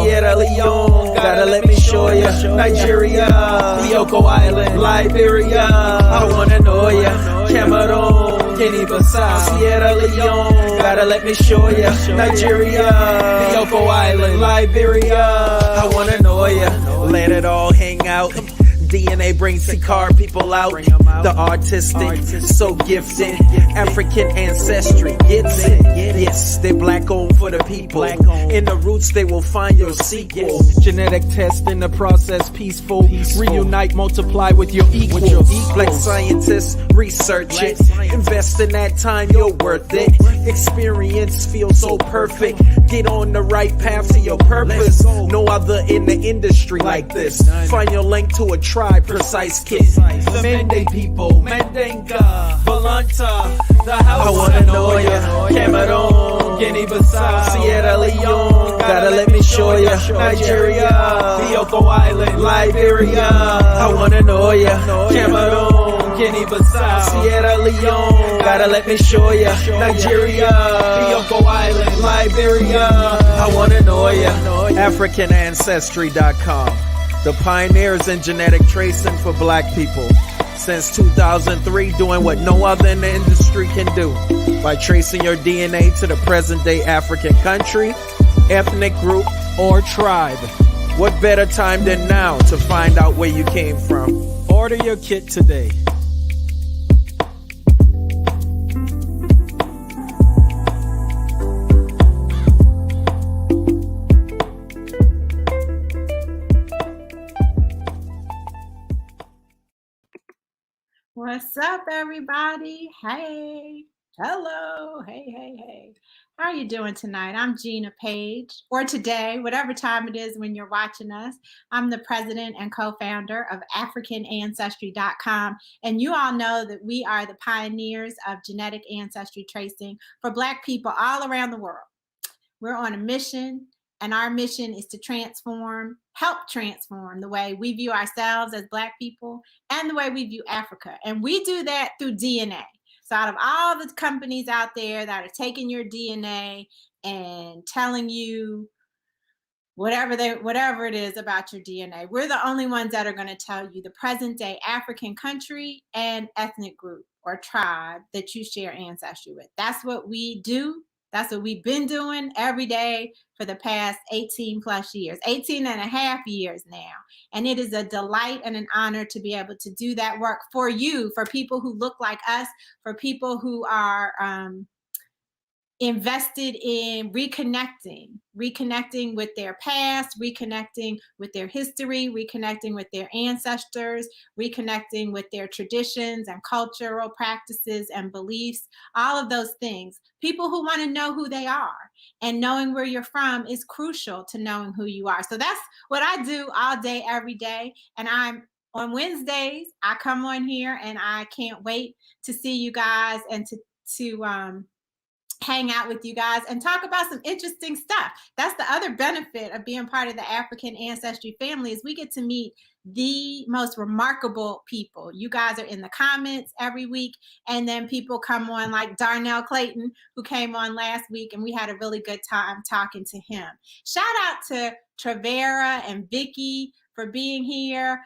Sierra Leone, gotta let me show ya. Nigeria, Bioko Island, Liberia, I wanna know ya. Cameroon, Guinea-Bissau, Sierra Leone, gotta let me show ya. Nigeria, Bioko Island, Liberia, I wanna know ya. Let it all hang out. DNA brings the car people out. The artistic, so gifted. African ancestry gets it. Yes, they black owned for the people. In the roots, they will find your sequel. Genetic test in the process, peaceful. Reunite, multiply with your equals. Black scientists, research it. Invest in that time, you're worth it. Experience feels so perfect. Get on the right path to your purpose. No other in the industry like this. Find your link to a tribe, precise kid. The Mende people, Mendenga, Volanta, the house. I wanna know ya. Cameroon, Guinea-Bissau, Sierra Leone, gotta let me show ya. Nigeria, Bioko Island, Liberia, I wanna know ya. Cameroon, Guinea-Bissau, Sierra Leone, gotta let me show ya. Nigeria, Bioko Island, Liberia, I wanna know ya. AfricanAncestry.com, the pioneers in genetic tracing for black people. Since 2003, doing what no other in the industry can do by tracing your DNA to the present day African country, ethnic group, or tribe. What better time than now to find out where you came from? Order your kit today. What's up, everybody? Hey, hello, hey. How are you doing tonight? I'm Gina Page, or today, whatever time it is when you're watching us. I'm the president and co-founder of AfricanAncestry.com, and you all know that we are the pioneers of genetic ancestry tracing for Black people all around the world. We're on a mission, and our mission is to help transform the way we view ourselves as Black people and the way we view Africa. And we do that through DNA. So out of all the companies out there that are taking your DNA and telling you whatever it is about your DNA, we're the only ones that are going to tell you the present day African country and ethnic group or tribe that you share ancestry with. That's what we do. That's what we've been doing every day for the past 18 plus years, 18 and a half years now. And it is a delight and an honor to be able to do that work for you, for people who look like us, for people who are invested in reconnecting with their past, reconnecting with their history, reconnecting with their ancestors, reconnecting with their traditions and cultural practices and beliefs, all of those things. People who want to know who they are, and knowing where you're from is crucial to knowing who you are. So that's what I do all day, every day. And on Wednesdays, I come on here and I can't wait to see you guys and to hang out with you guys and talk about some interesting stuff. That's the other benefit of being part of the African Ancestry family, is we get to meet the most remarkable people. You guys are in the comments every week, and then people come on like Darnell Clayton, who came on last week, and we had a really good time talking to him. Shout out to Travera and Vicky for being here.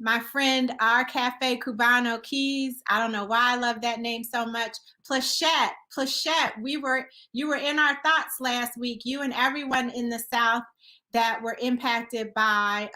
My friend, our Cafe Cubano Keys. I don't know why I love that name so much. Plachette, you were in our thoughts last week, you and everyone in the South that were impacted by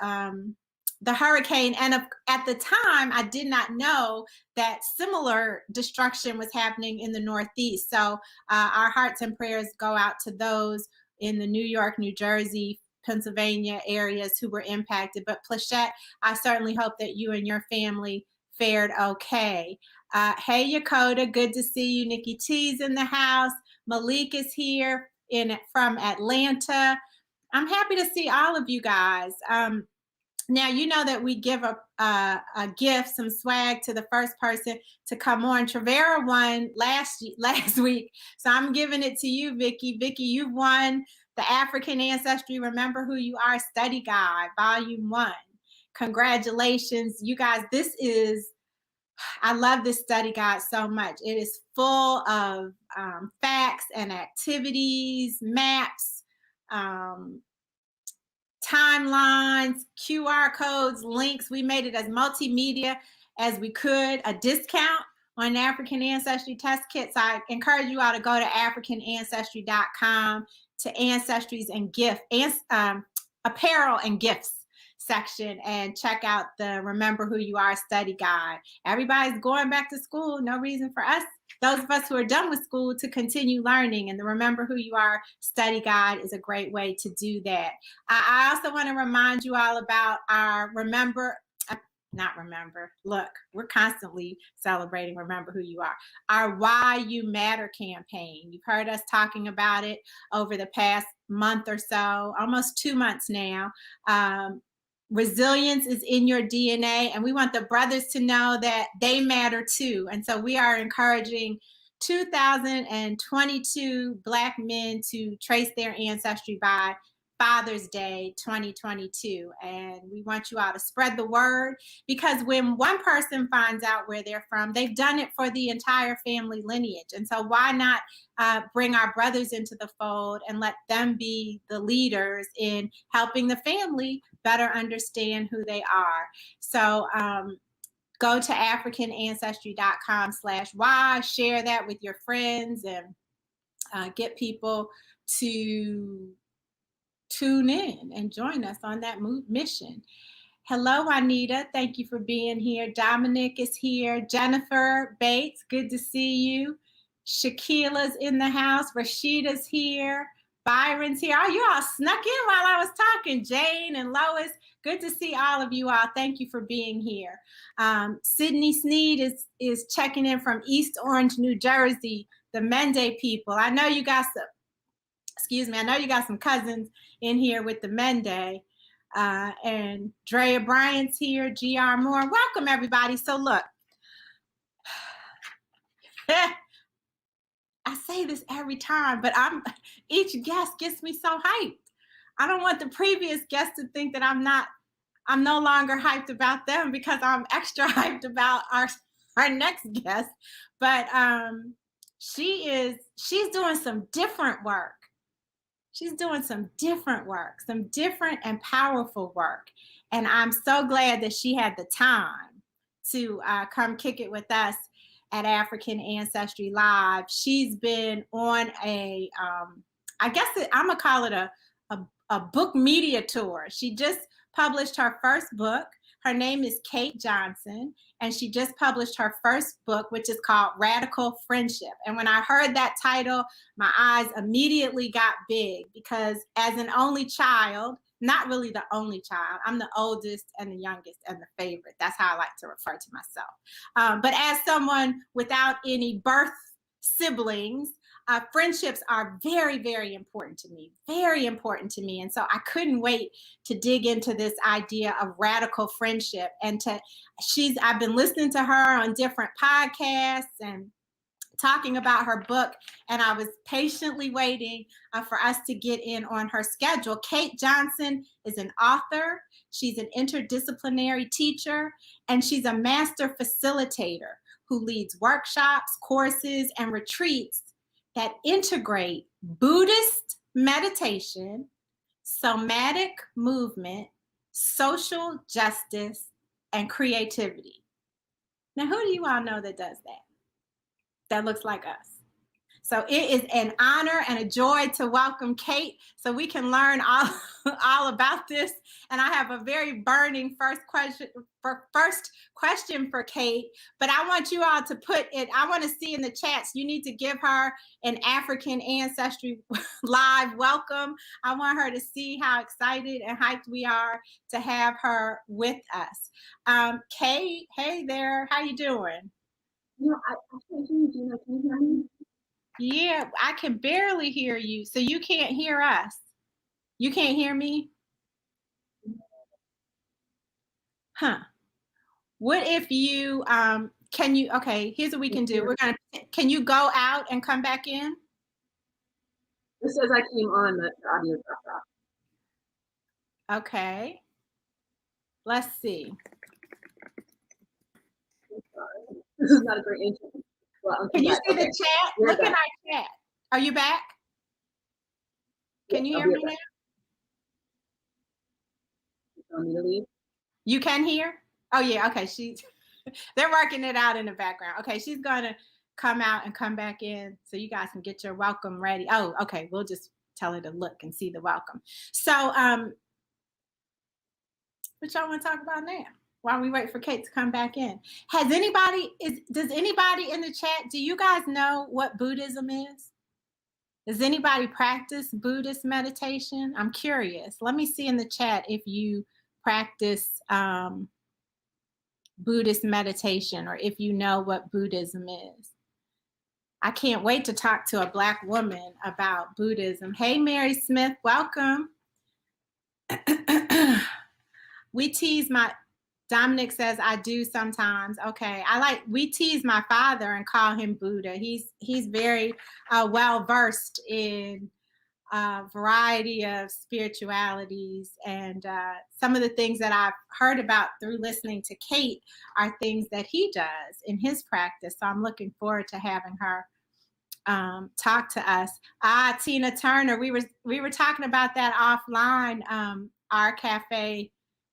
the hurricane. And at the time, I did not know that similar destruction was happening in the Northeast. So our hearts and prayers go out to those in the New York, New Jersey, Pennsylvania areas who were impacted. But Plachette, I certainly hope that you and your family fared okay. Hey, Yakota, good to see you. Nikki T's in the house. Malik is here from Atlanta. I'm happy to see all of you guys. Now, you know that we give a gift, some swag, to the first person to come on. Travera won last week, so I'm giving it to you, Vicky. Vicky, you won the African Ancestry Remember Who You Are Study Guide, Volume 1. Congratulations, you guys. I love this study guide so much. It is full of facts and activities, maps, timelines, QR codes, links. We made it as multimedia as we could, a discount on African Ancestry test kits. I encourage you all to go to AfricanAncestry.com to Ancestries and apparel and gifts section and check out the Remember Who You Are study guide. Everybody's going back to school. No reason for us, those of us who are done with school, to continue learning. And the Remember Who You Are study guide is a great way to do that. I also want to remind you all about our look, we're constantly celebrating Remember Who You Are. Our Why You Matter campaign. You've heard us talking about it over the past month or so, almost 2 months now. Resilience is in your DNA, and we want the brothers to know that they matter too. And so we are encouraging 2022 Black men to trace their ancestry by Father's Day 2022. And we want you all to spread the word, because when one person finds out where they're from, they've done it for the entire family lineage. And so why not bring our brothers into the fold and let them be the leaders in helping the family better understand who they are. So go to AfricanAncestry.com/why, share that with your friends, and get people to tune in and join us on that mission. Hello, Juanita. Thank you for being here. Dominic is here. Jennifer Bates, good to see you. Shaquila's in the house. Rashida's here. Byron's here. Oh, you all snuck in while I was talking. Jane and Lois, good to see all of you all. Thank you for being here. Sydney Sneed is checking in from East Orange, New Jersey, the Mende people. I know you got some cousins in here with the Mende. And Drea Bryant's here, GR Moore. Welcome, everybody. So look, I say this every time, but each guest gets me so hyped. I don't want the previous guests to think that I'm no longer hyped about them, because I'm extra hyped about our next guest. But she's doing some different work. She's doing some different work, some different and powerful work. And I'm so glad that she had the time to come kick it with us at African Ancestry Live. She's been on I'm gonna call it a book media tour. She just published her first book. Her name is Kate Johnson, and she just published her first book, which is called Radical Friendship. And when I heard that title, my eyes immediately got big, because as an only child, not really the only child, I'm the oldest and the youngest and the favorite. That's how I like to refer to myself. But as someone without any birth siblings, friendships are very, very important to me, very important to me. And so I couldn't wait to dig into this idea of radical friendship. And I've been listening to her on different podcasts and talking about her book, and I was patiently waiting for us to get in on her schedule. Kate Johnson is an author. She's an interdisciplinary teacher, and she's a master facilitator who leads workshops, courses, and retreats that integrate Buddhist meditation, somatic movement, social justice, and creativity. Now, who do you all know that does that? That looks like us. So it is an honor and a joy to welcome Kate, so we can learn all about this. And I have a very burning first question for Kate, but I want you all to put it, I want to see in the chats, you need to give her an African Ancestry Live welcome. I want her to see how excited and hyped we are to have her with us. Kate, hey there, how you doing? I can't hear you. Gina, can you hear me? Yeah, I can barely hear you. So you can't hear us. You can't hear me? Huh. What if you, okay, here's what we can do. Can you go out and come back in? It says I came on, the audio dropped off. Okay. Let's see. This is not a great intro. Well, can you see the chat? Look at our chat. Are you back? Can you hear me now? Want me to leave? You can hear? Oh yeah, okay. They're working it out in the background. Okay, she's gonna come out and come back in so you guys can get your welcome ready. Oh, okay. We'll just tell her to look and see the welcome. So what y'all want to talk about now? While we wait for Kate to come back in. Does anybody in the chat, do you guys know what Buddhism is? Does anybody practice Buddhist meditation? I'm curious. Let me see in the chat if you practice Buddhist meditation or if you know what Buddhism is. I can't wait to talk to a Black woman about Buddhism. Hey, Mary Smith, welcome. Dominic says, I do sometimes. Okay, we tease my father and call him Buddha. He's very well-versed in a variety of spiritualities, and some of the things that I've heard about through listening to Kate are things that he does in his practice. So I'm looking forward to having her talk to us. Tina Turner, we were talking about that offline. Our Cafe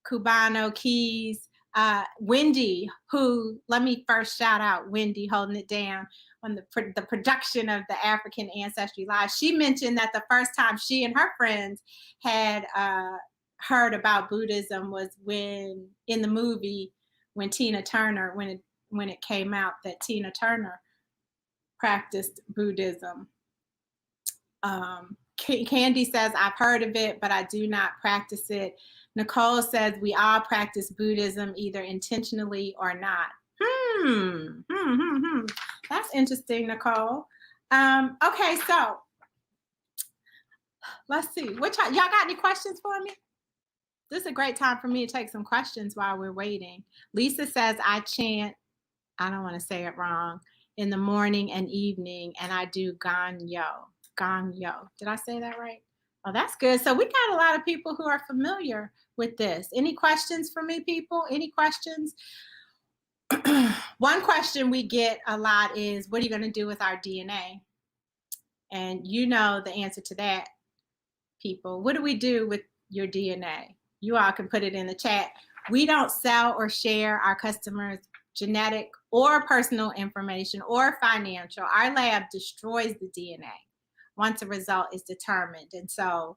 Cubano Keys, Wendi, who, let me first shout out Wendi holding it down on the production of the African Ancestry Live. She mentioned that the first time she and her friends had heard about Buddhism was in the movie when Tina Turner, when it came out that Tina Turner practiced Buddhism. Candy says, I've heard of it, but I do not practice it. Nicole says, we all practice Buddhism either intentionally or not. That's interesting, Nicole. Okay, so let's see. Y'all got any questions for me? This is a great time for me to take some questions while we're waiting. Lisa says, I chant, I don't want to say it wrong, in the morning and evening, and I do Ganyo. Did I say that right? Oh, that's good. So we got a lot of people who are familiar with this. Any questions for me, people? Any questions? One question we get a lot is, what are you going to do with our DNA? And you know the answer to that, people. What do we do with your DNA? You all can put it in the chat. We don't sell or share our customers' genetic or personal information or financial. Our lab destroys the DNA once a result is determined. And so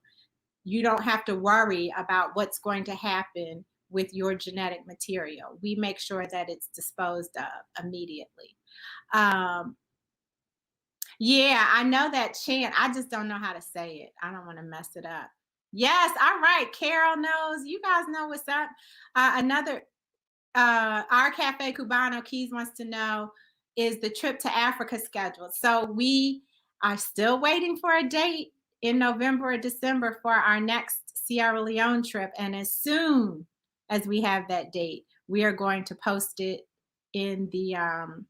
you don't have to worry about what's going to happen with your genetic material. We make sure that it's disposed of immediately. Yeah, I know that chant. I just don't know how to say it. I don't want to mess it up. Yes, all right. Carol knows. You guys know what's up. Our Cafe Cubano Keys wants to know, is the trip to Africa scheduled? So we are still waiting for a date in November or December for our next Sierra Leone trip. And as soon as we have that date, we are going to post it in the on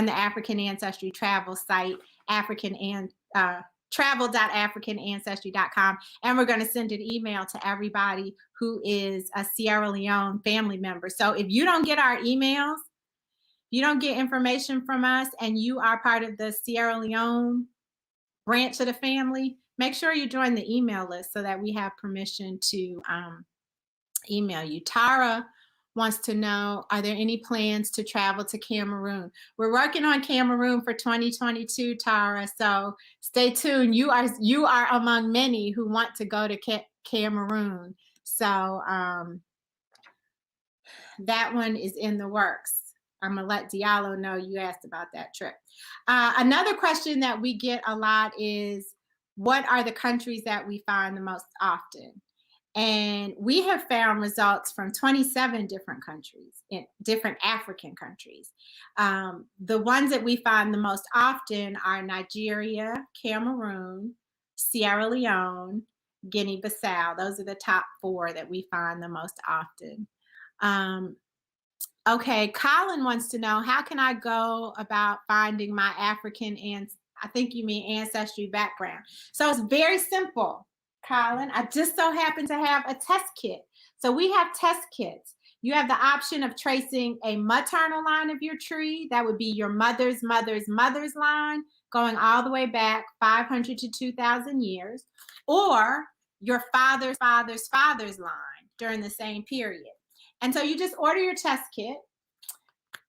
the African Ancestry travel site, travel.africanancestry.com. And we're going to send an email to everybody who is a Sierra Leone family member. So if you don't get our emails, you don't get information from us, and you are part of the Sierra Leone branch of the family, make sure you join the email list so that we have permission to email you. Tara wants to know, are there any plans to travel to Cameroon? We're working on Cameroon for 2022, Tara, so stay tuned. You are among many who want to go to Cameroon. So that one is in the works. I'm gonna let Diallo know you asked about that trip. Another question that we get a lot is, what are the countries that we find the most often? And we have found results from 27 different countries, in different African countries. The ones that we find the most often are Nigeria, Cameroon, Sierra Leone, Guinea-Bissau. Those are the top 4 that we find the most often. Okay, Colin wants to know, how can I go about finding my African and I think you mean ancestry background? So it's very simple, Colin. I just so happen to have a test kit. So we have test kits. You have the option of tracing a maternal line of your tree. That would be your mother's mother's mother's line, going all the way back 500 to 2,000 years. Or your father's father's father's line during the same period. And so you just order your test kit.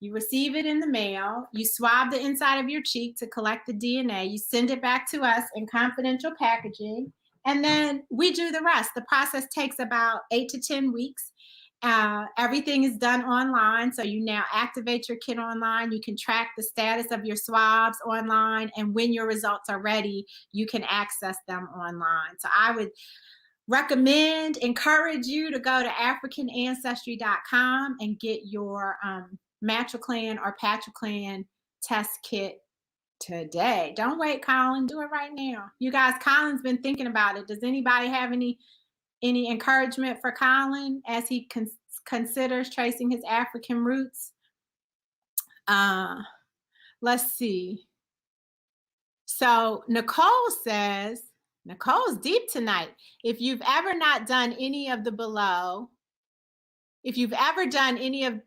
You receive it in the mail. You swab the inside of your cheek to collect the DNA. You send it back to us in confidential packaging. And then we do the rest. The process takes about 8 to 10 weeks. Everything is done online. So you now activate your kit online. You can track the status of your swabs online. And when your results are ready, you can access them online. So I would encourage you to go to AfricanAncestry.com and get your Matriclan or Patriclan test kit today. Don't wait, Colin. Do it right now. You guys, Colin's been thinking about it. Does anybody have any encouragement for Colin as he considers tracing his African roots? Let's see. So Nicole says, Nicole's deep tonight. If you've ever not done any of the below, if you've ever done any of,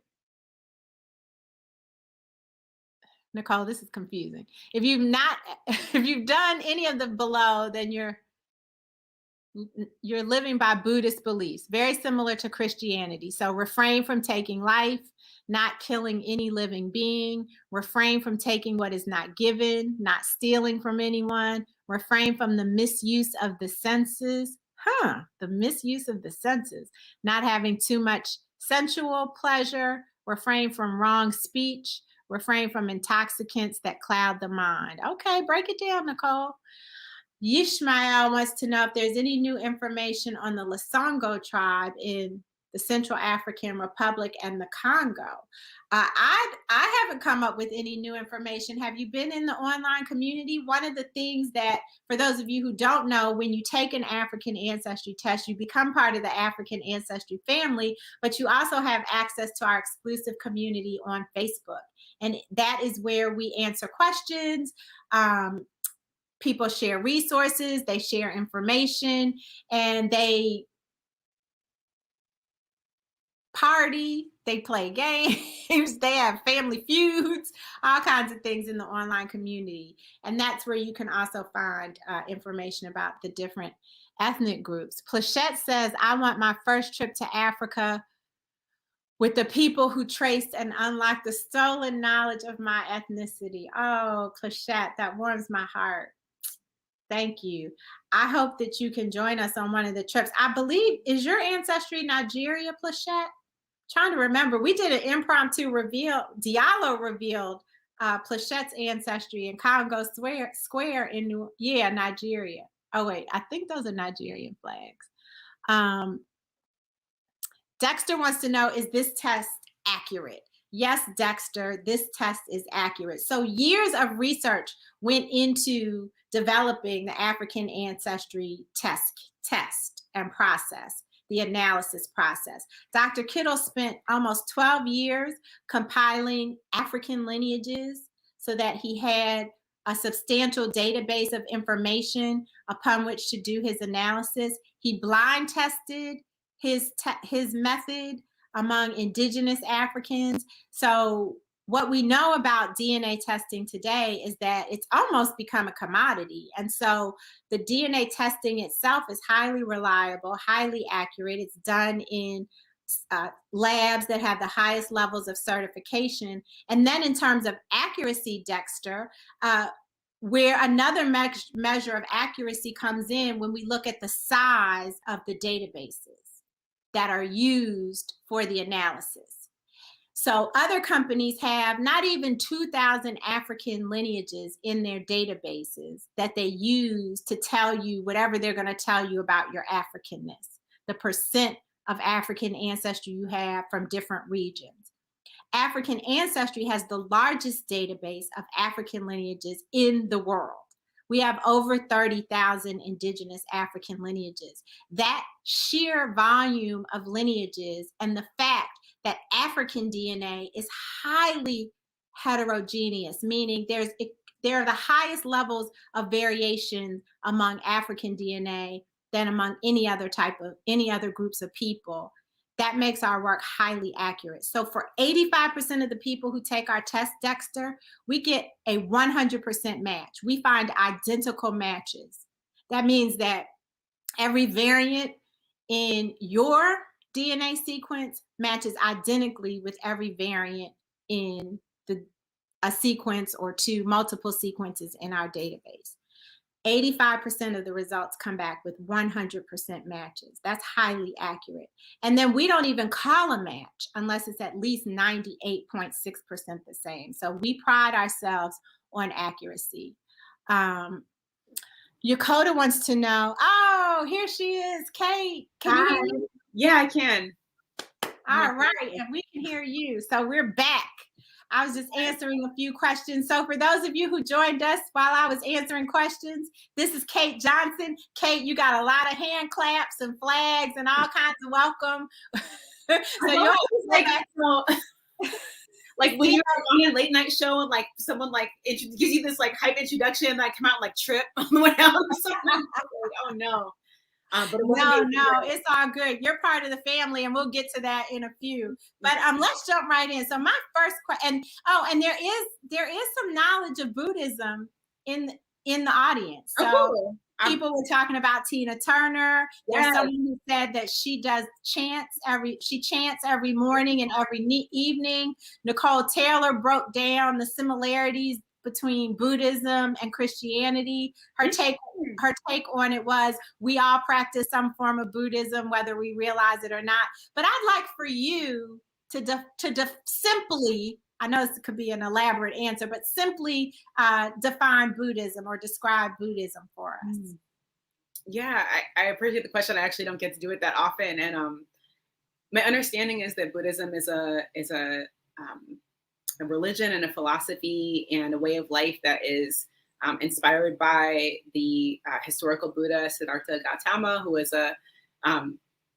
Nicole, this is confusing. If you've done any of the below, then you're living by Buddhist beliefs, very similar to Christianity. So refrain from taking life, not killing any living being, refrain from taking what is not given, not stealing from anyone, refrain from the misuse of the senses. The misuse of the senses, not having too much sensual pleasure, refrain from wrong speech, refrain from intoxicants that cloud the mind. Okay, break it down, Nicole. Yishmael wants to know if there's any new information on the Lasongo tribe in the Central African Republic and the Congo. I haven't come up with any new information. Have you been in the online community? One of the things that, for those of you who don't know, when you take an African ancestry test, you become part of the African ancestry family, but you also have access to our exclusive community on Facebook. And that is where we answer questions. People share resources, they share information, and they party, they play games, they have family feuds, all kinds of things in the online community. And that's where you can also find information about the different ethnic groups. Plachette says, I want my first trip to Africa with the people who traced and unlocked the stolen knowledge of my ethnicity. Oh, Plachette, that warms my heart. Thank you. I hope that you can join us on one of the trips. I believe, is your ancestry Nigeria, Plachette? Trying to remember, we did an impromptu reveal. Diallo revealed Plachette's ancestry in Congo Square in Nigeria. Oh wait, I think those are Nigerian flags. Dexter wants to know, is this test accurate? Yes, Dexter, this test is accurate. So years of research went into developing the African ancestry test and process, the analysis process. Dr. Kittle spent almost 12 years compiling African lineages so that he had a substantial database of information upon which to do his analysis. He blind tested his method among indigenous Africans. So what we know about DNA testing today is that it's almost become a commodity. And so the DNA testing itself is highly reliable, highly accurate. It's done in labs that have the highest levels of certification. And then in terms of accuracy, Dexter, where another measure of accuracy comes in when we look at the size of the databases that are used for the analysis. So other companies have not even 2,000 African lineages in their databases that they use to tell you whatever they're going to tell you about your Africanness, the percent of African ancestry you have from different regions. African Ancestry has the largest database of African lineages in the world. We have over 30,000 indigenous African lineages. That sheer volume of lineages and the fact that African DNA is highly heterogeneous, meaning there are the highest levels of variation among African DNA than among any other groups of people. That makes our work highly accurate. So for 85% of the people who take our test, Dexter, we get a 100% match. We find identical matches. That means that Every variant in your DNA sequence matches identically with every variant in a sequence or two, multiple sequences in our database. 85% of the results come back with 100% matches. That's highly accurate. And then we don't even call a match unless it's at least 98.6% the same. So we pride ourselves on accuracy. Yokota wants to know, oh, here she is, Kate. Can you hear me? Yeah, I can. All right, and we can hear you. So we're back. I was just answering a few questions. So for those of you who joined us while I was answering questions, this is Kate Johnson. Kate, you got a lot of hand claps and flags and all kinds of welcome. So you're like when you're on a late night show and like someone like gives you this like hype introduction and I come out and like trip on the way out or something. Like, oh no. But no, it's all good. You're part of the family, and we'll get to that in a few. But let's jump right in. So my first question, and there is some knowledge of Buddhism in the audience. So cool. People were talking about Tina Turner. There's someone who said that she chants every morning and every evening. Nicole Taylor broke down the similarities between Buddhism and Christianity. Her take on it was, we all practice some form of Buddhism, whether we realize it or not. But I'd like for you to simply, I know this could be an elaborate answer, but simply define Buddhism or describe Buddhism for us. Yeah, I appreciate the question. I actually don't get to do it that often. And my understanding is that Buddhism is a religion and a philosophy and a way of life that is inspired by the historical Buddha Siddhartha Gautama, who was a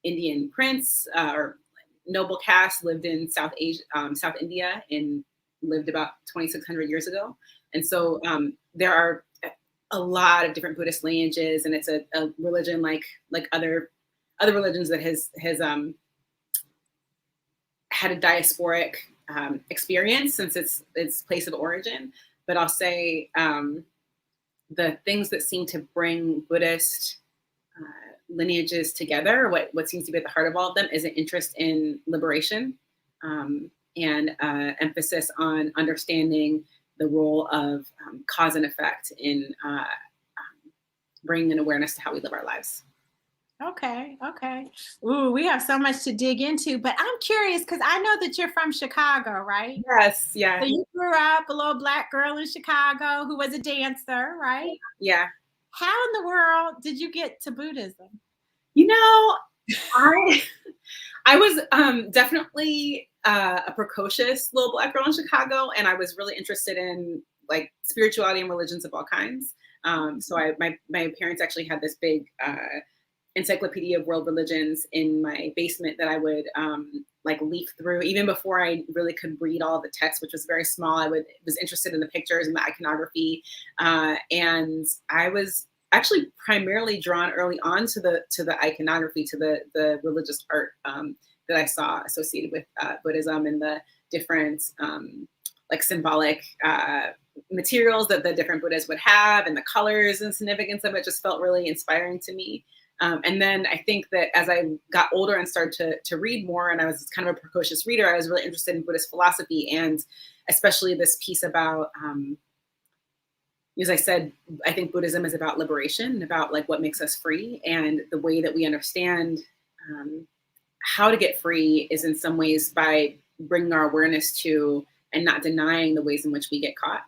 Indian prince or noble caste, lived in South India, and lived about 2,600 years ago. And so there are a lot of different Buddhist lineages, and it's a religion like other religions that has had a diasporic experience since its place of origin. But I'll say the things that seem to bring Buddhist lineages together, what seems to be at the heart of all of them, is an interest in liberation and emphasis on understanding the role of cause and effect in bringing an awareness to how we live our lives. Okay. Ooh, we have so much to dig into, but I'm curious because I know that you're from Chicago, right? Yes, yeah. So you grew up a little Black girl in Chicago who was a dancer, right? Yeah. How in the world did you get to Buddhism? You know, I was definitay a precocious little Black girl in Chicago, and I was really interested in like spirituality and religions of all kinds. So my parents actually had this big encyclopedia of world religions in my basement that I would like leaf through even before I really could read all the text, which was very small. I was interested in the pictures and the iconography, and I was actually primarily drawn early on to the iconography, to the religious art that I saw associated with Buddhism, and the different like symbolic materials that the different Buddhas would have, and the colors and significance of it just felt really inspiring to me. And then I think that as I got older and started to read more, and I was kind of a precocious reader, I was really interested in Buddhist philosophy, and especially this piece about, as I said, I think Buddhism is about liberation, about like what makes us free, and the way that we understand how to get free is in some ways by bringing our awareness to and not denying the ways in which we get caught.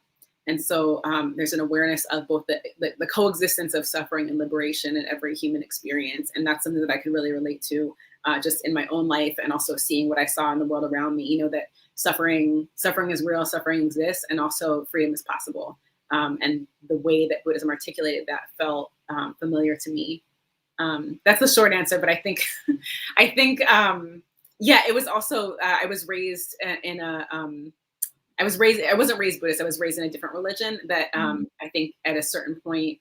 And so there's an awareness of both the coexistence of suffering and liberation in every human experience. And that's something that I can really relate to just in my own life, and also seeing what I saw in the world around me, that suffering is real, suffering exists, and also freedom is possible. And the way that Buddhism articulated that felt familiar to me. That's the short answer, but I think, yeah, it was also, I was raised in a, I wasn't raised Buddhist. I was raised in a different religion that I think at a certain point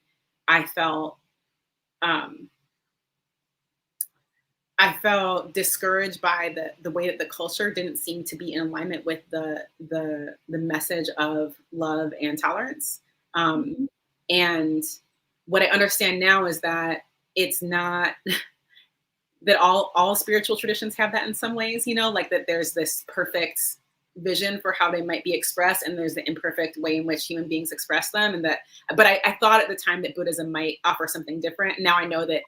I felt discouraged by the way that the culture didn't seem to be in alignment with the message of love and tolerance. And what I understand now is that it's not that all spiritual traditions have that in some ways, you know, like that there's this perfect vision for how they might be expressed, and there's the imperfect way in which human beings express them. And that, but I thought at the time that Buddhism might offer something different. Now I know that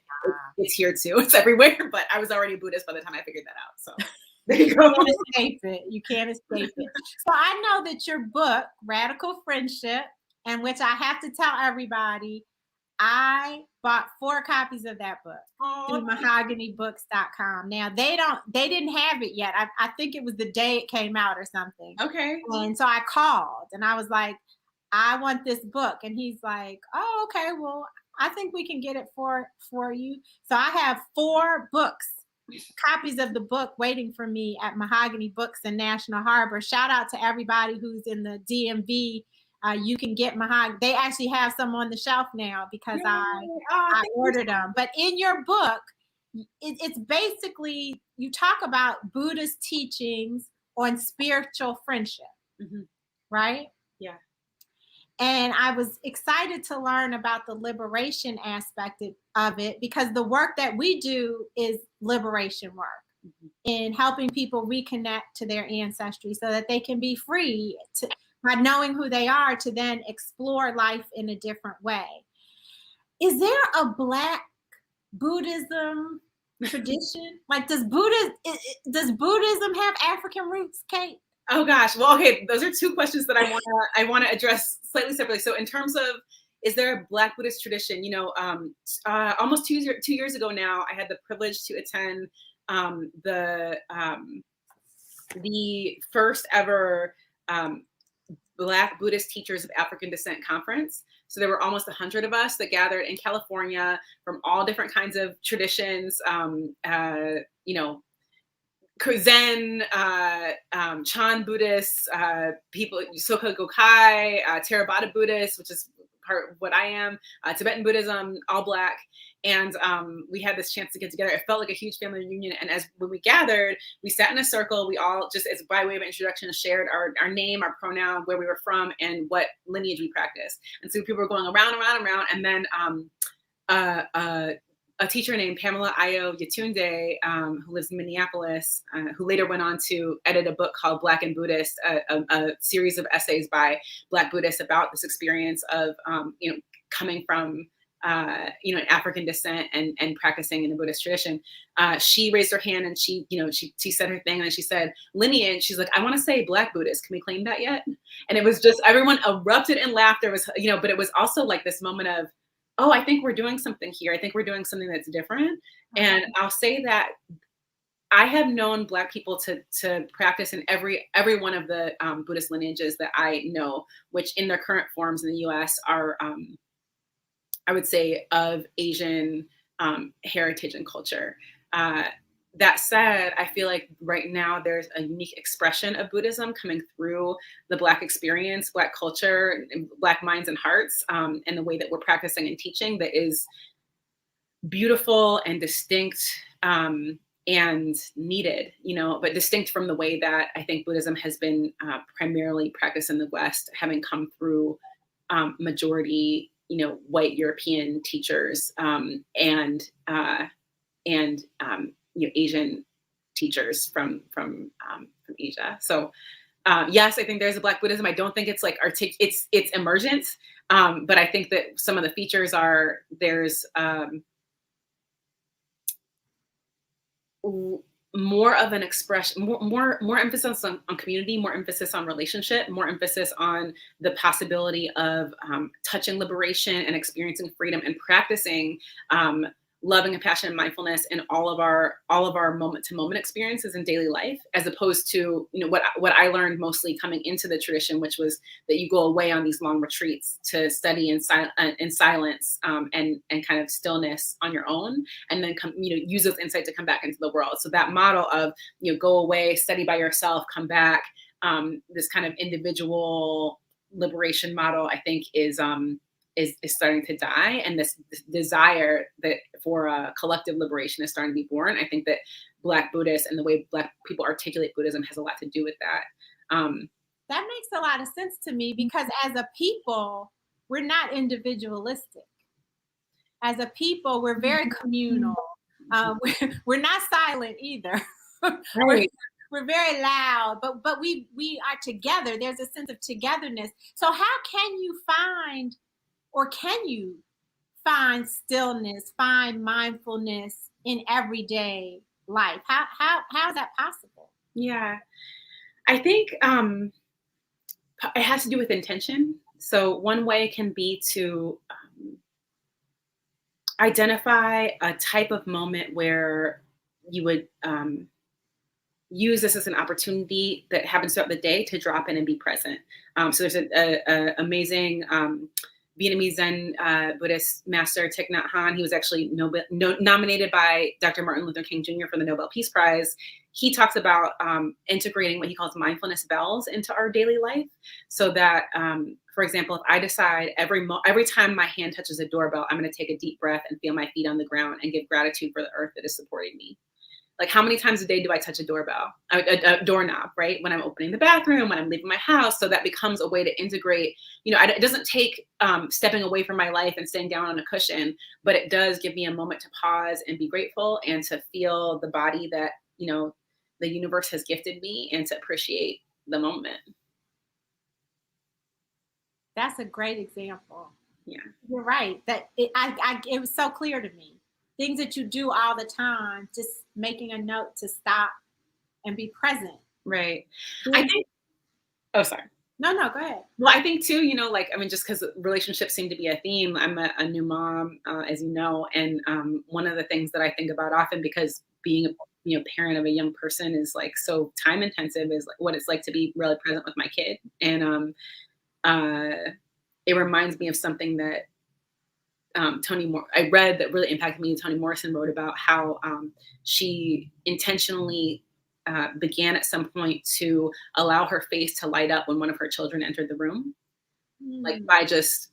it's here too, it's everywhere, but I was already a Buddhist by the time I figured that out. So there you go. You can't escape it. You can't escape it. So I know that your book, Radical Friendship, and which I have to tell everybody, I bought 4 copies of that book through mahoganybooks.com. Now they didn't have it yet. I think it was the day it came out or something. Okay. And so I called and I was like, I want this book. And he's like, oh, okay, well, I think we can get it for you. So I have 4 books, copies of the book waiting for me at Mahogany Books in National Harbor. Shout out to everybody who's in the DMV. You can get Mahogany. They actually have some on the shelf now because I ordered them. But in your book, it's basically, you talk about Buddhist teachings on spiritual friendship, right? Yeah. And I was excited to learn about the liberation aspect of it, because the work that we do is liberation work in helping people reconnect to their ancestry so that they can be free by knowing who they are to then explore life in a different way. Is there a Black Buddhism tradition? Like, does Buddhism have African roots, Kate? Oh gosh. Well, okay. Those are 2 questions that I want to address slightly separately. So in terms of, is there a Black Buddhist tradition? You know, almost 2 years ago now, I had the privilege to attend the first ever Black Buddhist Teachers of African Descent conference. So there were almost 100 of us that gathered in California from all different kinds of traditions, you know, Zen, Chan Buddhists, people, Soka Gakkai, Theravada Buddhists, which is part of what I am, Tibetan Buddhism, all Black. And we had this chance to get together. It felt like a huge family reunion. And when we gathered, we sat in a circle. We all, just as by way of introduction, shared our name, our pronoun, where we were from, and what lineage we practiced. And so people were going around. And then a teacher named Pamela Ayo Yetunde, who lives in Minneapolis, who later went on to edit a book called Black and Buddhist, a series of essays by Black Buddhists about this experience of, you know, coming from, you know, African descent and practicing in the Buddhist tradition. She raised her hand and she said her thing, and then she said lineage. She's like, I want to say Black Buddhist. Can we claim that yet? And it was just, everyone erupted in laughter. It was, you know, but it was also like this moment of, oh, I think we're doing something here. I think we're doing something that's different. And I'll say that I have known Black people to practice in every one of the Buddhist lineages that I know, which in their current forms in the US are, I would say, of Asian heritage and culture. That said, I feel like right now there's a unique expression of Buddhism coming through the Black experience, Black culture, Black minds and hearts, and the way that we're practicing and teaching that is beautiful and distinct and needed, you know, but distinct from the way that I think Buddhism has been primarily practiced in the West, having come through majority, you know, white European teachers and you know, Asian teachers from Asia. So yes, I think there's a Black Buddhism. I don't think it's like it's emergent, but I think that some of the features are there's more of an expression, more emphasis on community, more emphasis on relationship, more emphasis on the possibility of touching liberation and experiencing freedom and practicing love and compassion and mindfulness in all of our moment to moment experiences in daily life, as opposed to, you know, what I learned mostly coming into the tradition, which was that you go away on these long retreats to study in silence and kind of stillness on your own, and then use those insights to come back into the world. So that model of, you know, go away, study by yourself, come back, this kind of individual liberation model, I think is starting to die, and this desire that for a collective liberation is starting to be born. I think that Black Buddhists and the way Black people articulate Buddhism has a lot to do with that. That makes a lot of sense to me, because as a people, we're not individualistic. as a people, we're very communal. We're not silent either. Right. We're very loud, but we are together. There's a sense of togetherness. So how can you find, or can you find stillness, find mindfulness in everyday life? How is that possible? Yeah. I think it has to do with intention. So one way can be to identify a type of moment where you would use this as an opportunity that happens throughout the day to drop in and be present. So there's an amazing Vietnamese Zen Buddhist master, Thich Nhat Hanh. He was actually nominated by Dr. Martin Luther King Jr. for the Nobel Peace Prize. He talks about integrating what he calls mindfulness bells into our daily life, so that, for example, if I decide every time my hand touches a doorbell, I'm going to take a deep breath and feel my feet on the ground and give gratitude for the earth that is supporting me. Like, how many times a day do I touch a doorbell, a doorknob, right? When I'm opening the bathroom, when I'm leaving my house. So that becomes a way to integrate, it doesn't take stepping away from my life and sitting down on a cushion, but it does give me a moment to pause and be grateful and to feel the body that, the universe has gifted me, and to appreciate the moment. That's a great example. Yeah. You're right. That it was so clear to me. Things that you do all the time, just making a note to stop and be present. Right. Yeah. I think, oh, sorry. No, go ahead. Well, I think too, just because relationships seem to be a theme, I'm a new mom, as you know, and one of the things that I think about often, because being a parent of a young person is like so time intensive, is like what it's like to be really present with my kid. And it reminds me of something that I read that really impacted me. Toni Morrison wrote about how she intentionally began at some point to allow her face to light up when one of her children entered the room, like by just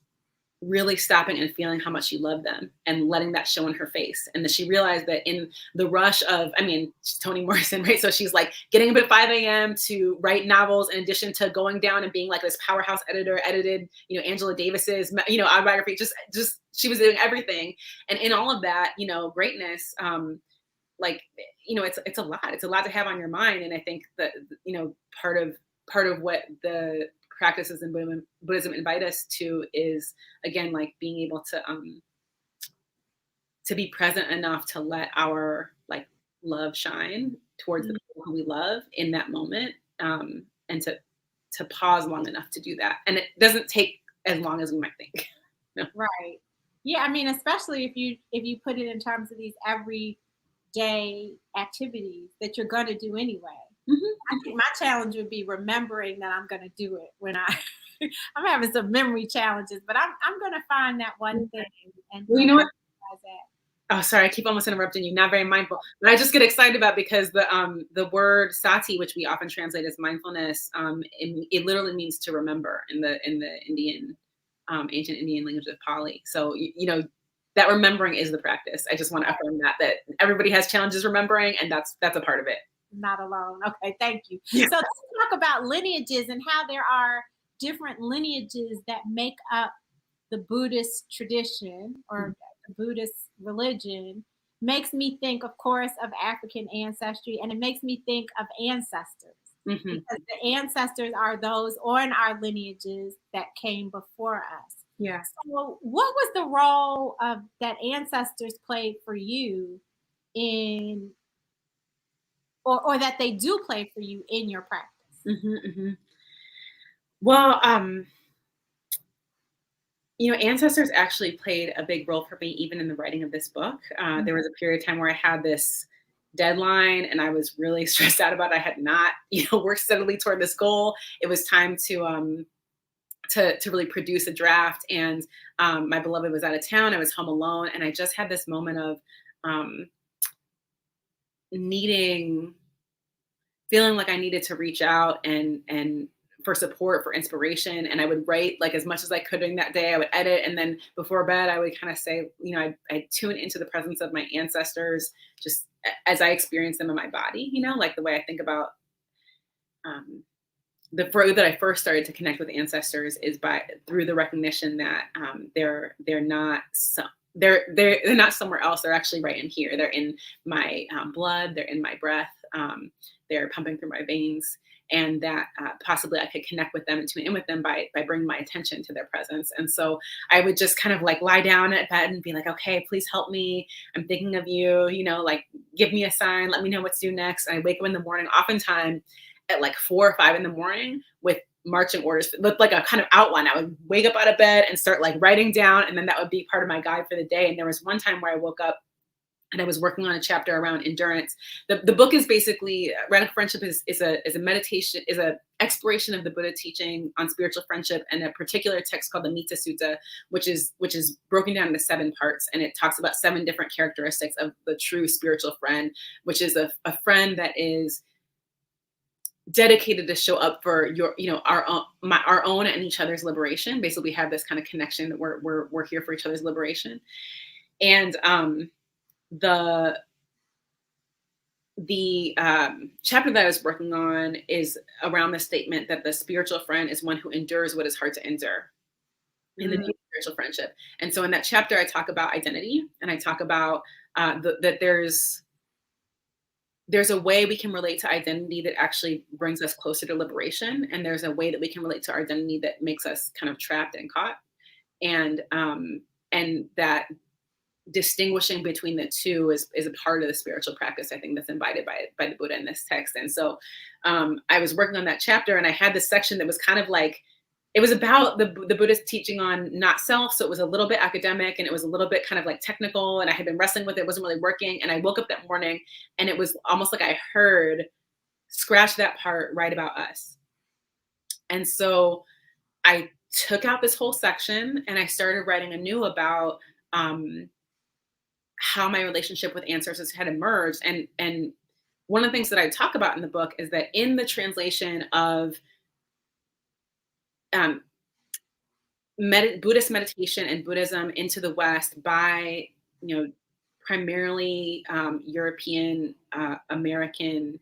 really stopping and feeling how much she loved them and letting that show in her face. And then she realized that in the rush of, she's Toni Morrison, right? So she's like getting up at 5 a.m. to write novels, in addition to going down and being like this powerhouse editor, edited, Angela Davis's, autobiography, just she was doing everything. And in all of that, greatness, it's a lot. It's a lot to have on your mind. And I think that, part of what the practices in Buddhism invite us to is, again, like being able to be present enough to let our love shine towards the people who we love in that moment, and to pause long enough to do that. And it doesn't take as long as we might think. No. Right. Yeah. Especially if you put it in terms of these everyday activities that you're going to do anyway. Mm-hmm. I think my challenge would be remembering that I'm going to do it when I'm having some memory challenges, but I'm going to find that one thing. And well, you know what? Oh, sorry, I keep almost interrupting you. Not very mindful, but I just get excited about, because the word sati, which we often translate as mindfulness, it literally means to remember in the Indian, ancient Indian language of Pali. So that remembering is the practice. I just want to affirm that everybody has challenges remembering, and that's a part of it. Not alone. Okay, thank you. Yeah. So let's talk about lineages and how there are different lineages that make up the Buddhist tradition or the Buddhist religion. Makes me think, of course, of African ancestry, and it makes me think of ancestors. Mm-hmm. Because the ancestors are those on our lineages that came before us. Yeah. So what was the role of that ancestors played for you in or that they do play for you in your practice? Mm-hmm, mm-hmm. Well, ancestors actually played a big role for me, even in the writing of this book. There was a period of time where I had this deadline and I was really stressed out about it. I had not, worked steadily toward this goal. It was time to really produce a draft. And my beloved was out of town. I was home alone. And I just had this moment of feeling like I needed to reach out and for support, for inspiration. And I would write as much as I could during that day. I would edit. And then before bed, I would kind of say, I tune into the presence of my ancestors, just as I experience them in my body, the way I think about the way that I first started to connect with ancestors is through the recognition that they're not they're not somewhere else. They're actually right in here. They're in my blood. They're in my breath. They're pumping through my veins, and that possibly I could connect with them and tune in with them by bringing my attention to their presence. And so I would just kind of like lie down at bed and be like, okay, please help me. I'm thinking of you, like give me a sign, let me know what to do next. And I wake up in the morning, oftentimes at like 4 or 5 in the morning with marching orders, with like a kind of outline. I would wake up out of bed and start like writing down, and then that would be part of my guide for the day. And there was one time where I woke up and I was working on a chapter around endurance. The book is basically Radical Friendship is a meditation, is a exploration of the Buddha teaching on spiritual friendship, and a particular text called the Metta Sutta, which is broken down into 7 parts, and it talks about 7 different characteristics of the true spiritual friend, which is a friend that is dedicated to show up for our own and each other's liberation. Basically, we have this kind of connection that we're here for each other's liberation. And the chapter that I was working on is around the statement that the spiritual friend is one who endures what is hard to endure in the name of spiritual friendship. And so in that chapter, I talk about identity, and I talk about that there's a way we can relate to identity that actually brings us closer to liberation, and there's a way that we can relate to our identity that makes us kind of trapped and caught, and that distinguishing between the two is a part of the spiritual practice, I think, that's invited by the Buddha in this text. And so I was working on that chapter, and I had this section that was kind of like, it was about the Buddhist teaching on not self. So it was a little bit academic, and it was a little bit kind of like technical, and I had been wrestling with it. It wasn't really working. And I woke up that morning, and it was almost like I heard, scratch that part, write about us. And so I took out this whole section, and I started writing anew about how my relationship with ancestors had emerged. And one of the things that I talk about in the book is that in the translation of Buddhist meditation and Buddhism into the West by, primarily European, American,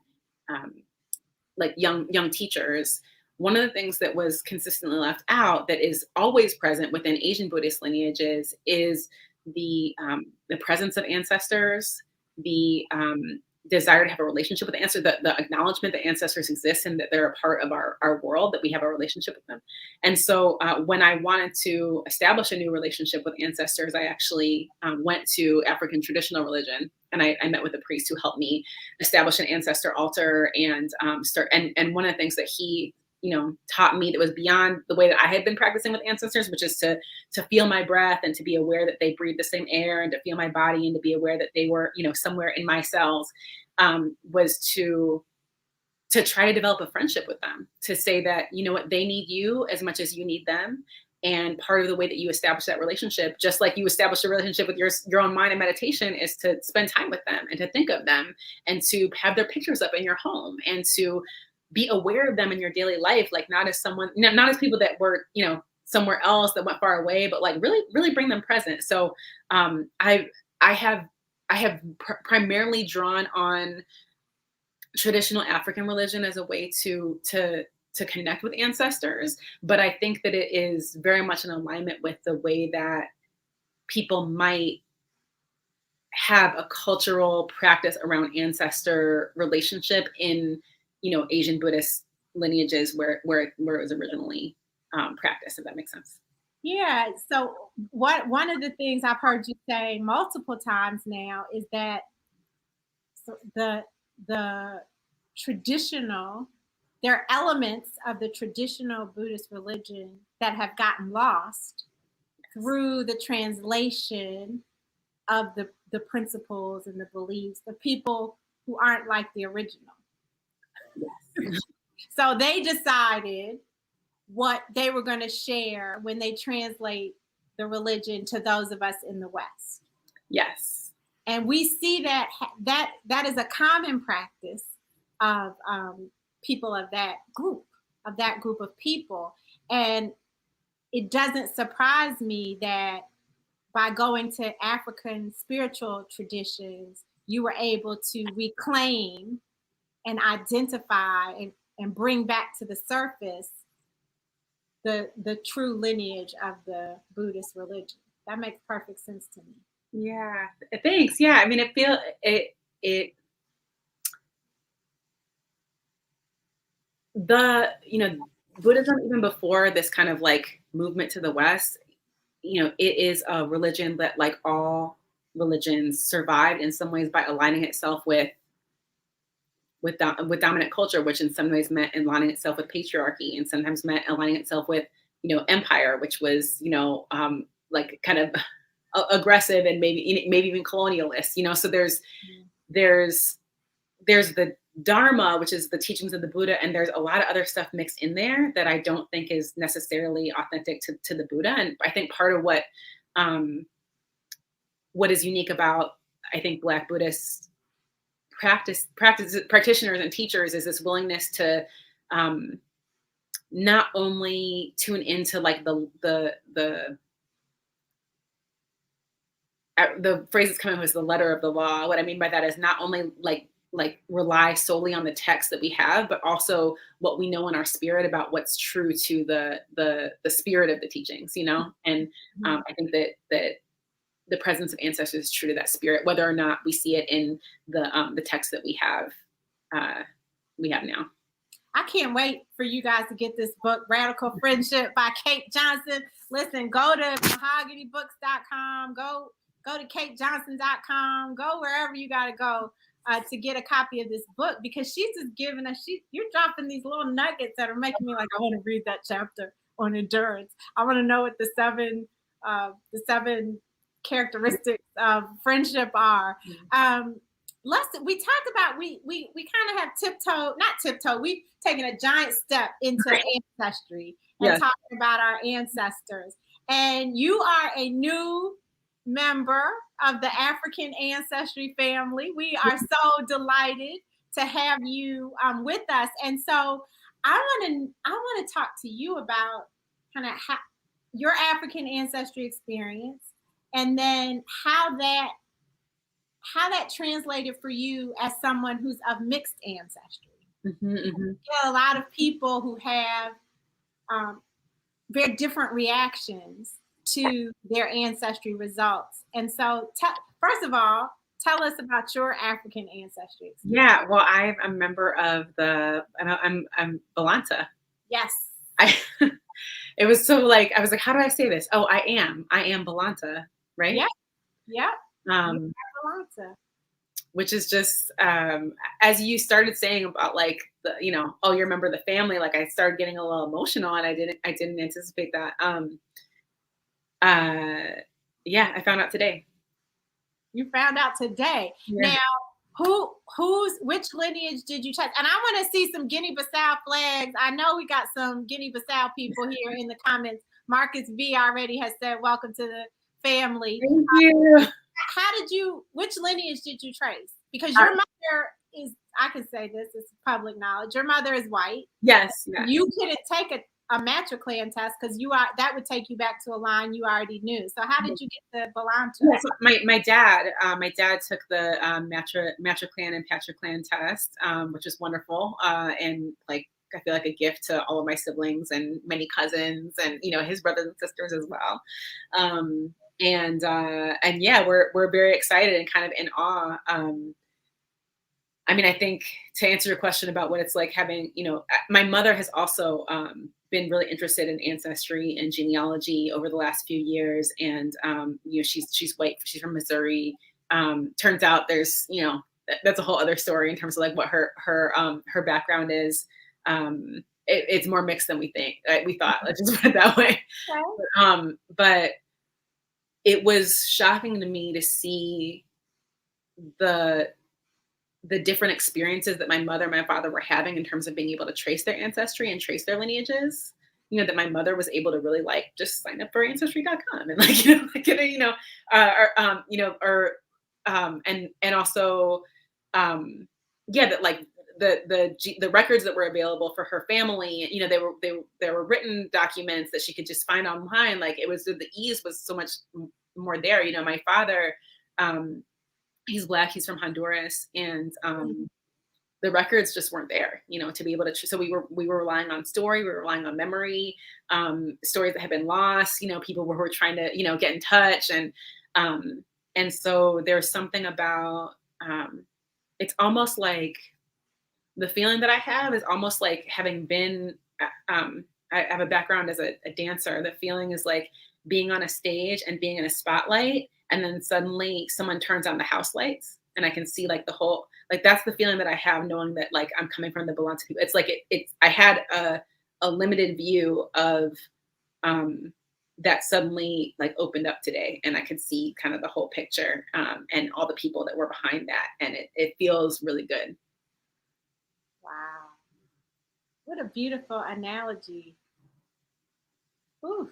like young teachers, one of the things that was consistently left out that is always present within Asian Buddhist lineages is the presence of ancestors, the desire to have a relationship with the ancestors, the acknowledgement that ancestors exist and that they're a part of our world, that we have a relationship with them. And so when I wanted to establish a new relationship with ancestors, I actually went to African traditional religion, and I met with a priest who helped me establish an ancestor altar and and one of the things that he taught me that was beyond the way that I had been practicing with ancestors, which is to feel my breath and to be aware that they breathe the same air, and to feel my body and to be aware that they were, somewhere in my cells, was to try to develop a friendship with them, to say that, what, they need you as much as you need them. And part of the way that you establish that relationship, just like you establish a relationship with your own mind in meditation, is to spend time with them and to think of them and to have their pictures up in your home and to be aware of them in your daily life, like not as someone, not as people that were, somewhere else, that went far away, but like really, really bring them present. So I have primarily drawn on traditional African religion as a way to connect with ancestors, but I think that it is very much in alignment with the way that people might have a cultural practice around ancestor relationship in Asian Buddhist lineages where it was originally practiced, if that makes sense. Yeah. So one of the things I've heard you say multiple times now is that the traditional, there are elements of the traditional Buddhist religion that have gotten lost through the translation of the principles and the beliefs of people who aren't like the original. Yes. So they decided what they were going to share when they translate the religion to those of us in the West. Yes. And we see that is a common practice of people of that group of people. And it doesn't surprise me that by going to African spiritual traditions, you were able to reclaim and identify and bring back to the surface the true lineage of the Buddhist religion. That makes perfect sense to me. Yeah. Thanks. Yeah. I mean, Buddhism, even before this kind of like movement to the West, it is a religion that, like all religions, survived in some ways by aligning itself with dominant culture, which in some ways meant aligning itself with patriarchy, and sometimes meant aligning itself with, empire, which was, like kind of aggressive and maybe even colonialist. So there's the Dharma, which is the teachings of the Buddha, and there's a lot of other stuff mixed in there that I don't think is necessarily authentic to the Buddha. And I think part of what is unique about, I think, Black Buddhist practitioners and teachers is this willingness to not only tune into like the phrase that's coming was the letter of the law. What I mean by that is not only like rely solely on the text that we have, but also what we know in our spirit about what's true to the spirit of the teachings, And I think that the presence of ancestors is true to that spirit, whether or not we see it in the text that we have now. I can't wait for you guys to get this book, Radical Friendship by Kate Johnson. Listen, go to mahoganybooks.com, go to katejohnson.com, go wherever you got to go to get a copy of this book, because she's just giving us, you're dropping these little nuggets that are making me like, I want to read that chapter on endurance. I want to know what the seven characteristics of friendship are. We talked about, we kind of have we've taken a giant step into ancestry and talking about our ancestors. And you are a new member of the African Ancestry family. We are so delighted to have you with us. And so I want to talk to you about kind of your African ancestry experience, and then how that translated for you as someone who's of mixed ancestry. A lot of people who have very different reactions to their ancestry results. And so first of all, tell us about your African ancestry experience. Yeah, well, I'm a member of I'm Balanta. Yes. It was so like, I was like, how do I say this? Oh, I am Balanta, right? Yeah. Balanta. Which is just, as you started saying about like you're a member of the family, like I started getting a little emotional, and I didn't anticipate that. I found out today. You found out today. Yeah. Now, which lineage did you check? And I want to see some Guinea-Bissau flags. I know we got some Guinea-Bissau people here in the comments. Marcus V already has said, welcome to the family. Thank you. Which lineage did you trace? Because your mother is, I can say this, it's public knowledge. Your mother is white. Yes. You couldn't take a matriclan test because that would take you back to a line you already knew. So how did you get the Balanta? Yeah, so my dad took the matriclan and patriclan test, which is wonderful, and like I feel like a gift to all of my siblings and many cousins, and his brothers and sisters as well. And yeah, we're very excited and kind of in awe. I mean, I think to answer your question about what it's like having, my mother has also been really interested in ancestry and genealogy over the last few years. And, she's white, she's from Missouri. Turns out there's, that's a whole other story in terms of like what her background is. It's more mixed than we think. We thought, let's just put it that way. Okay. But it was shocking to me to see the different experiences that my mother and my father were having in terms of being able to trace their ancestry and trace their lineages. That my mother was able to really like just sign up for ancestry.com and and also that like the records that were available for her family, there were written documents that she could just find online. Like it was, the ease was so much more there. My father, he's Black, he's from Honduras, and the records just weren't there, to be able to. So we were relying on story, we were relying on memory, stories that had been lost. People who were trying to get in touch, and so there's something about it's almost like the feeling that I have is almost like having been. I have a background as a dancer. The feeling is like being on a stage and being in a spotlight, and then suddenly someone turns on the house lights, and I can see like the whole, like that's the feeling that I have, knowing that like I'm coming from the belong to people. It's like I had a limited view of that suddenly like opened up today, and I could see kind of the whole picture and all the people that were behind that, and it feels really good. Wow. What a beautiful analogy. Ooh.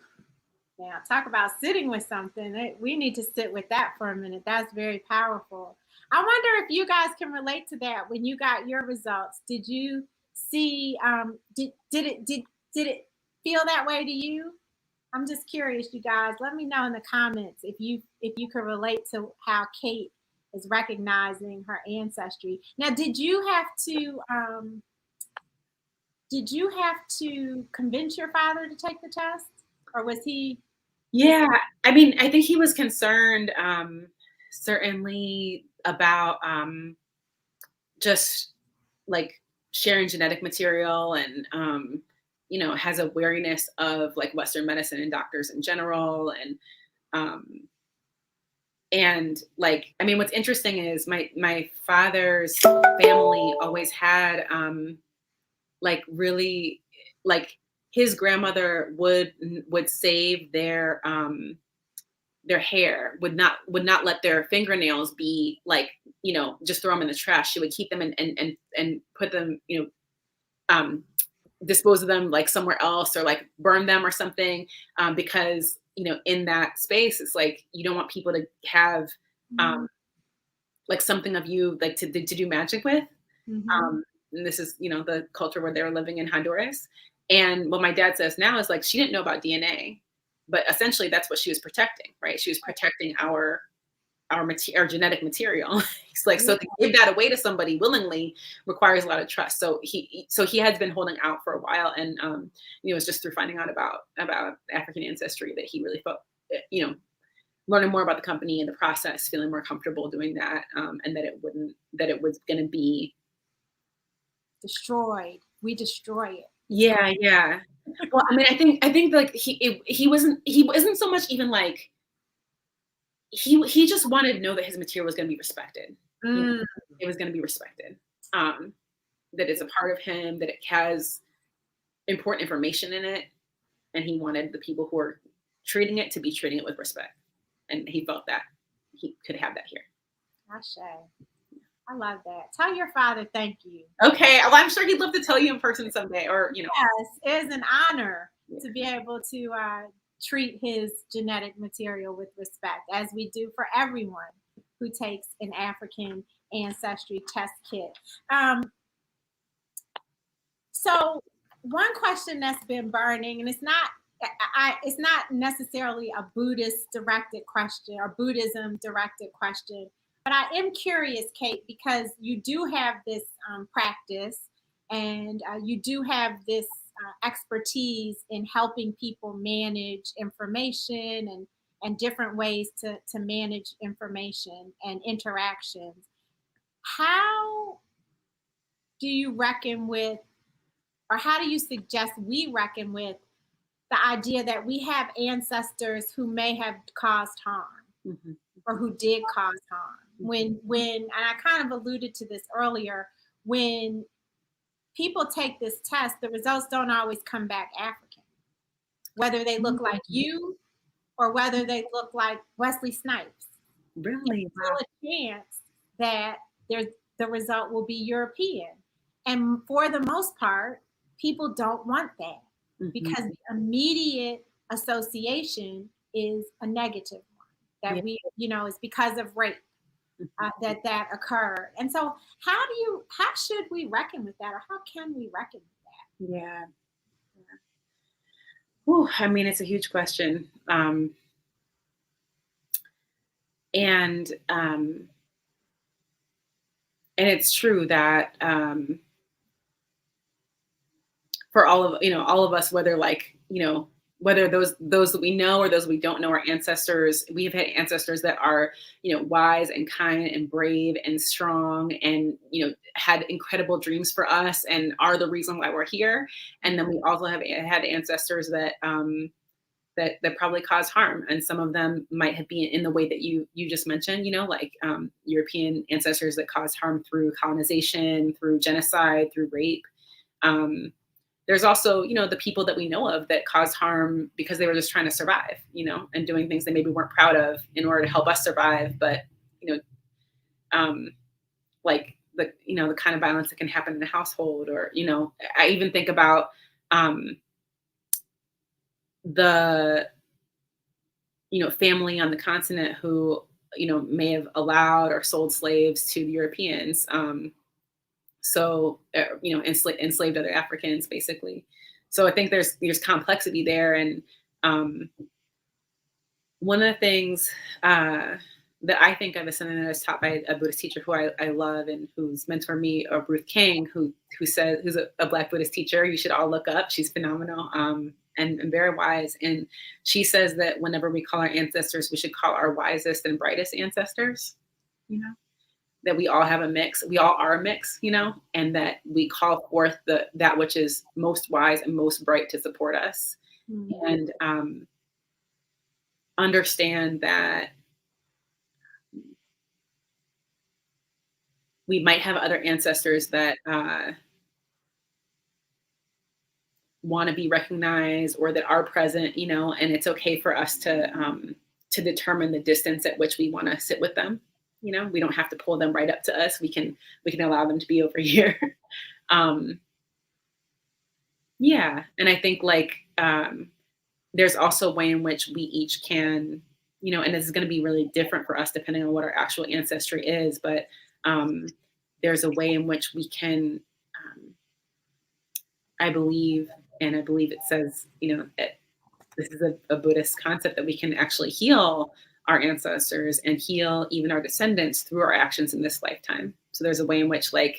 Now, talk about sitting with something. We need to sit with that for a minute. That's very powerful. I wonder if you guys can relate to that. When you got your results, did you see? Did it feel that way to you? I'm just curious, you guys. Let me know in the comments if you can relate to how Kate is recognizing her ancestry. Now, did you have to convince your father to take the test, or was he? Yeah, I mean, I think he was concerned, certainly about just like sharing genetic material, and has a wariness of like Western medicine and doctors in general, and like, I mean, what's interesting is my father's family always had like really like his grandmother would save their hair, would not let their fingernails be like, just throw them in the trash. She would keep them and put them, dispose of them like somewhere else, or like burn them or something, because in that space it's like you don't want people to have like something of you like to do magic with. And this is the culture where they were living in Honduras. And what my dad says now is like, she didn't know about DNA, but essentially that's what she was protecting, right? She was protecting our genetic material. It's like, so to give that away to somebody willingly requires a lot of trust. So he has been holding out for a while, and it was just through finding out about African ancestry that he really felt, learning more about the company and the process, feeling more comfortable doing that, and that it was going to be destroyed. We destroy it. Yeah. Well, I mean, I think like he wasn't so much even like he just wanted to know that his material was going to be respected. It was going to be respected. That it's a part of him, that it has important information in it, and he wanted the people who are treating it to be treating it with respect. And he felt that he could have that here. Ashe. I love that. Tell your father thank you. Okay. Well, I'm sure he'd love to tell you in person someday, or Yes, it is an honor to be able to treat his genetic material with respect, as we do for everyone who takes an African ancestry test kit. So one question that's been burning, and it's not necessarily a Buddhist directed question or Buddhism directed question, but I am curious, Kate, because you do have this practice, and you do have this expertise in helping people manage information and different ways to manage information and interactions. How do you reckon with, or how do you suggest we reckon with the idea that we have ancestors who may have caused harm, or who did cause harm? When and I kind of alluded to this earlier, when people take this test, the results don't always come back African, whether they look like you or whether they look like Wesley Snipes. Really? There's still a chance that the result will be European. And for the most part, people don't want that, because the immediate association is a negative one, that is because of rape that occurred. And so how should we reckon with that, or how can we reckon with that? Yeah. Whew, I mean, it's a huge question. And it's true that for all of us, whether whether those that we know or those we don't know are ancestors, we have had ancestors that are, wise and kind and brave and strong and, had incredible dreams for us and are the reason why we're here. And then we also have had ancestors that that probably cause harm, and some of them might have been in the way that you just mentioned, like European ancestors that caused harm through colonization, through genocide, through rape. There's also, the people that we know of that caused harm because they were just trying to survive, and doing things they maybe weren't proud of in order to help us survive. But, like the kind of violence that can happen in a household, or, I even think about the, family on the continent who, may have allowed or sold slaves to the Europeans. So, enslaved other Africans, basically. So I think there's complexity there. And one of the things that I think of as something that was taught by a Buddhist teacher who I love and who's mentored me, Ruth King, who's a Black Buddhist teacher. You should all look up. She's phenomenal and very wise. And she says that whenever we call our ancestors, we should call our wisest and brightest ancestors, that we all have a mix. We all are a mix, and that we call forth that which is most wise and most bright to support us. Mm-hmm. And understand that we might have other ancestors that want to be recognized or that are present, and it's okay for us to determine the distance at which we want to sit with them. We don't have to pull them right up to us. We can allow them to be over here. Yeah. And I think there's also a way in which we each can, and this is going to be really different for us depending on what our actual ancestry is, but there's a way in which we can, I believe it says, this is a Buddhist concept, that we can actually heal our ancestors and heal even our descendants through our actions in this lifetime. So there's a way in which by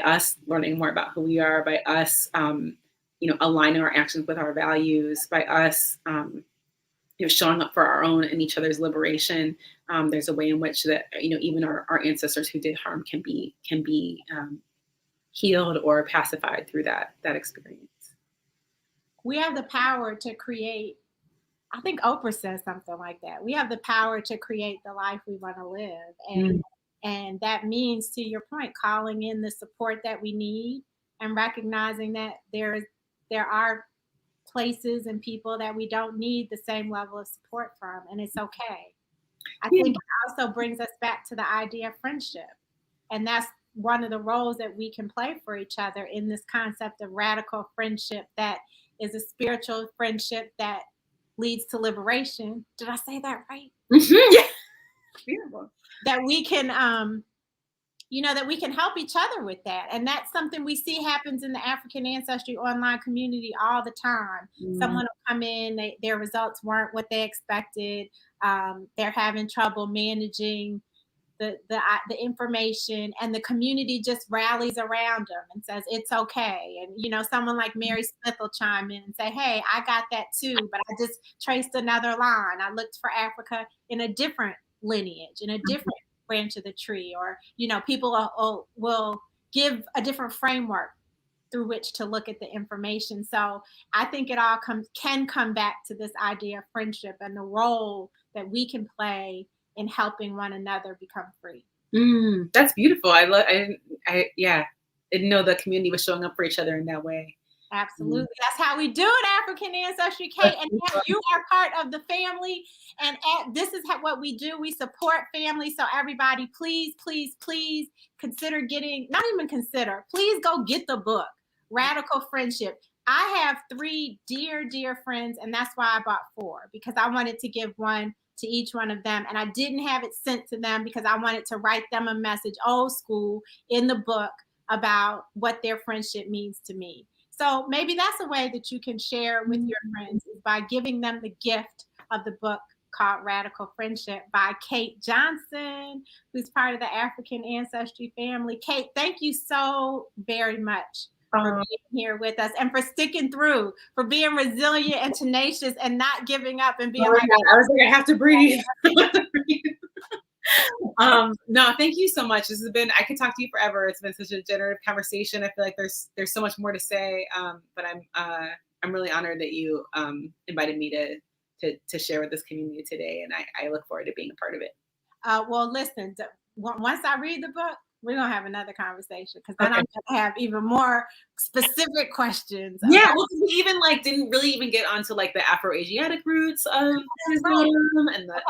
us learning more about who we are, by us, aligning our actions with our values, by us, showing up for our own and each other's liberation, there's a way in which that, even our ancestors who did harm can be healed or pacified through that experience. We have the power to create. I think Oprah says something like that. We have the power to create the life we want to live. And that means, to your point, calling in the support that we need and recognizing that there are places and people that we don't need the same level of support from, and it's okay. I think it also brings us back to the idea of friendship. And that's one of the roles that we can play for each other in this concept of radical friendship, that is a spiritual friendship that leads to liberation. Did I say that right? Mm-hmm. Yeah. Beautiful. That we can, that we can help each other with that. And that's something we see happens in the African Ancestry online community all the time. Mm-hmm. Someone will come in, their results weren't what they expected. They're having trouble managing the information, and the community just rallies around them and says, it's okay. And, someone like Mary Smith will chime in and say, hey, I got that too, but I just traced another line. I looked for Africa in a different lineage, in a different branch of the tree, or, people will give a different framework through which to look at the information. So I think it all can come back to this idea of friendship and the role that we can play in helping one another become free. That's beautiful. I didn't know the community was showing up for each other in that way. Absolutely. That's how we do it, African Ancestry, Kate. And you are part of the family. And this is what we do. We support family. So everybody, please, please, please consider please go get the book, Radical Friendship. I have 3 dear, dear friends, and that's why I bought 4, because I wanted to give one to each one of them. And I didn't have it sent to them because I wanted to write them a message, old school, in the book about what their friendship means to me. So maybe that's a way that you can share with your friends, is by giving them the gift of the book called Radical Friendship by Kate Johnson, who's part of the African Ancestry family. Kate, thank you so very much for being here with us and for sticking through, for being resilient and tenacious and not giving up and being I was like, I have to breathe. No, thank you so much. This has been, I could talk to you forever. It's been such a generative conversation. I feel like there's so much more to say. But I'm really honored that you invited me to share with this community today. And I look forward to being a part of it. Well, listen, once I read the book, we're going to have another conversation, because then I'm going to have even more specific questions. Yeah, well, we even didn't really even get onto the Afro-Asiatic roots of Islam and the.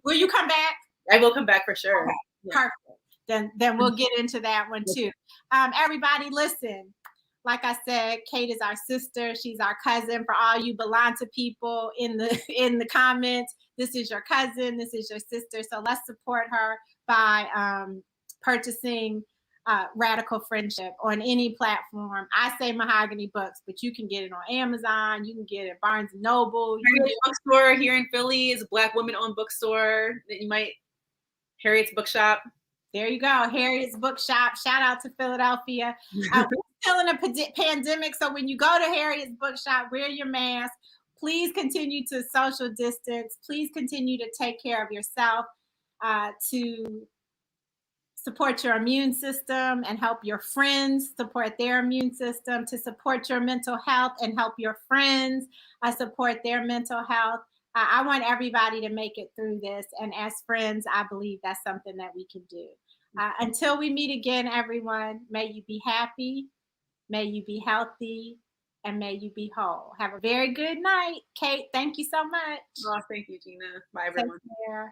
Will you come back? I will come back for sure. Okay. Yeah. Perfect. Then we'll get into that one too. Everybody, listen. Like I said, Kate is our sister. She's our cousin. For all you Belanta people in the comments, this is your cousin. This is your sister. So let's support her by purchasing Radical Friendship on any platform. I say Mahogany Books, but you can get it on Amazon. You can get it at Barnes & Noble. Harriet's bookstore here in Philly is a Black woman-owned bookstore that you might. Harriet's Bookshop. There you go. Harriet's Bookshop. Shout out to Philadelphia. We're still in a pandemic, so when you go to Harriet's Bookshop, wear your mask. Please continue to social distance. Please continue to take care of yourself, to support your immune system and help your friends support their immune system, to support your mental health and help your friends support their mental health. I want everybody to make it through this. And as friends, I believe that's something that we can do. Until we meet again, everyone, may you be happy, may you be healthy, and may you be whole. Have a very good night. Kate, thank you so much. Oh, thank you, Gina. Bye, everyone. Take care.